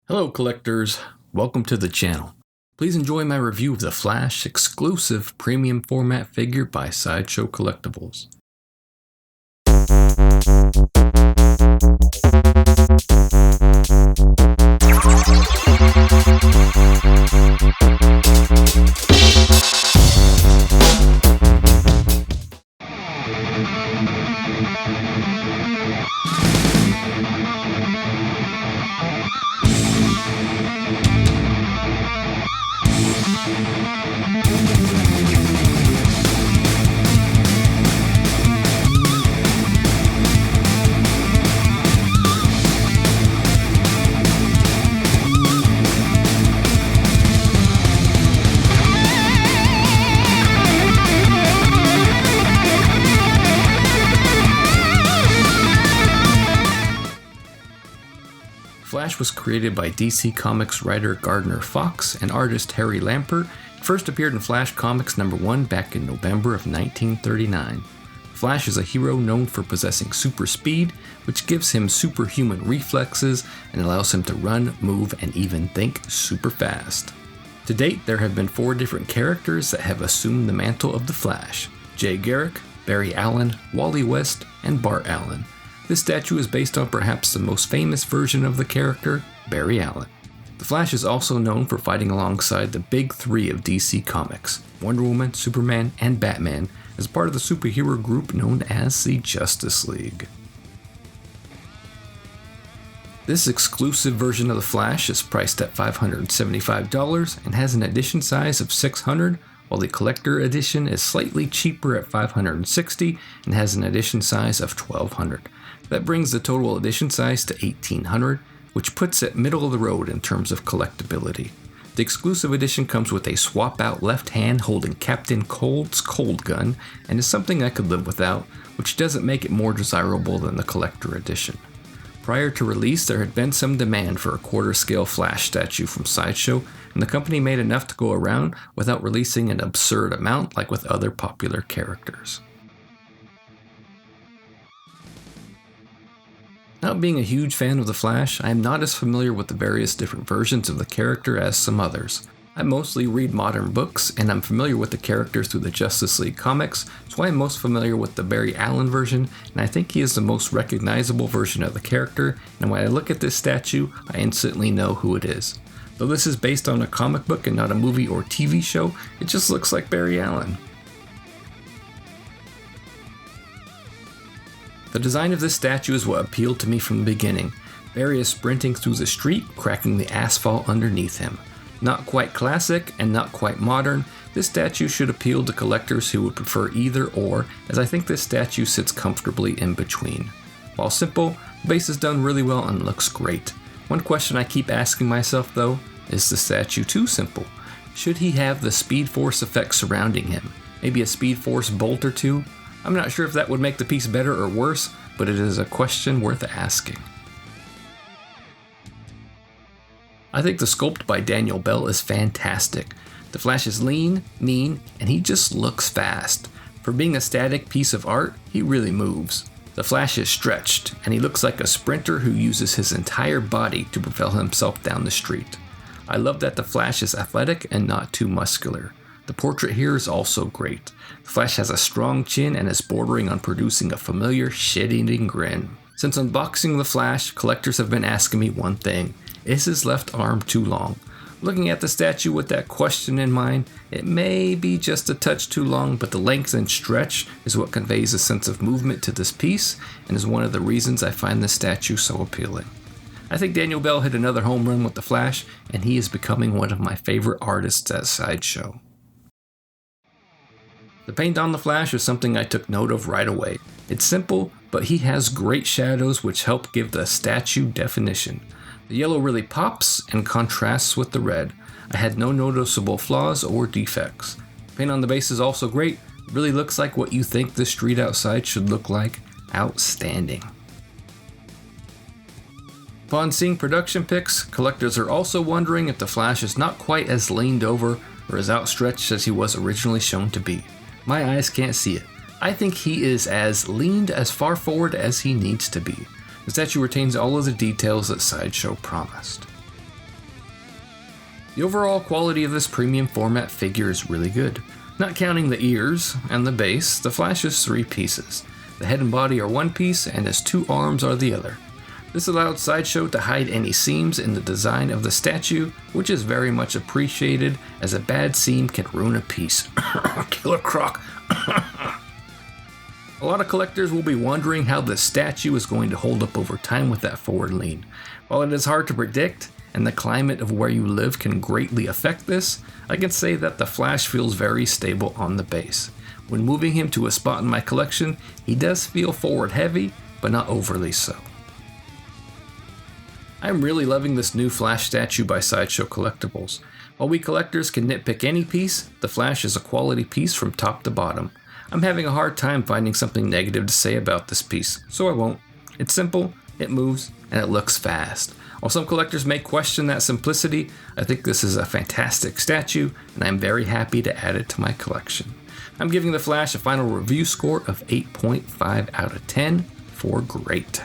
Hello collectors, welcome to the channel. Please enjoy my review of the Flash exclusive premium format figure by Sideshow Collectibles. Flash was created by DC Comics writer Gardner Fox and artist Harry Lampert. It first appeared in Flash Comics #1 back in November of 1939. Flash is a hero known for possessing super speed, which gives him superhuman reflexes and allows him to run, move, and even think super fast. To date, there have been 4 different characters that have assumed the mantle of the Flash: Jay Garrick, Barry Allen, Wally West, and Bart Allen. This statue is based on perhaps the most famous version of the character, Barry Allen. The Flash is also known for fighting alongside the big 3 of DC Comics, Wonder Woman, Superman, and Batman, as part of the superhero group known as the Justice League. This exclusive version of the Flash is priced at $575 and has an edition size of 600, while the collector edition is slightly cheaper at $560 and has an edition size of 1200. That brings the total edition size to 1800, which puts it middle of the road in terms of collectability. The exclusive edition comes with a swap-out left hand holding Captain Cold's cold gun, and is something I could live without, which doesn't make it more desirable than the collector edition. Prior to release, there had been some demand for a quarter-scale Flash statue from Sideshow, and the company made enough to go around without releasing an absurd amount like with other popular characters. Not being a huge fan of the Flash, I am not as familiar with the various different versions of the character as some others. I mostly read modern books, and I'm familiar with the characters through the Justice League comics, so I'm most familiar with the Barry Allen version, and I think he is the most recognizable version of the character, and when I look at this statue, I instantly know who it is. Though this is based on a comic book and not a movie or TV show, it just looks like Barry Allen. The design of this statue is what appealed to me from the beginning. Barry is sprinting through the street, cracking the asphalt underneath him. Not quite classic and not quite modern, this statue should appeal to collectors who would prefer either or, as I think this statue sits comfortably in between. While simple, the base is done really well and looks great. One question I keep asking myself though, is the statue too simple? Should he have the Speed Force effect surrounding him? Maybe a Speed Force bolt or two? I'm not sure if that would make the piece better or worse, but it is a question worth asking. I think the sculpt by Daniel Bell is fantastic. The Flash is lean, mean, and he just looks fast. For being a static piece of art, he really moves. The Flash is stretched, and he looks like a sprinter who uses his entire body to propel himself down the street. I love that the Flash is athletic and not too muscular. The portrait here is also great. The Flash has a strong chin and is bordering on producing a familiar shit-eating grin. Since unboxing the Flash, collectors have been asking me one thing: is his left arm too long? Looking at the statue with that question in mind, it may be just a touch too long, but the length and stretch is what conveys a sense of movement to this piece, and is one of the reasons I find this statue so appealing. I think Daniel Bell hit another home run with the Flash, and he is becoming one of my favorite artists at Sideshow. The paint on the Flash is something I took note of right away. It's simple, but he has great shadows which help give the statue definition. The yellow really pops and contrasts with the red. I had no noticeable flaws or defects. Paint on the base is also great. It really looks like what you think the street outside should look like. Outstanding. Upon seeing production pics, collectors are also wondering if the Flash is not quite as leaned over or as outstretched as he was originally shown to be. My eyes can't see it. I think he is as leaned as far forward as he needs to be. The statue retains all of the details that Sideshow promised. The overall quality of this premium format figure is really good. Not counting the ears and the base, the Flash is 3 pieces. The head and body are 1 piece, and his 2 arms are the other. This allowed Sideshow to hide any seams in the design of the statue, which is very much appreciated, as a bad seam can ruin a piece. Killer Croc. A lot of collectors will be wondering how this statue is going to hold up over time with that forward lean. While it is hard to predict, and the climate of where you live can greatly affect this, I can say that the Flash feels very stable on the base. When moving him to a spot in my collection, he does feel forward heavy, but not overly so. I'm really loving this new Flash statue by Sideshow Collectibles. While we collectors can nitpick any piece, the Flash is a quality piece from top to bottom. I'm having a hard time finding something negative to say about this piece, so I won't. It's simple, it moves, and it looks fast. While some collectors may question that simplicity, I think this is a fantastic statue, and I'm very happy to add it to my collection. I'm giving the Flash a final review score of 8.5 out of 10 for great.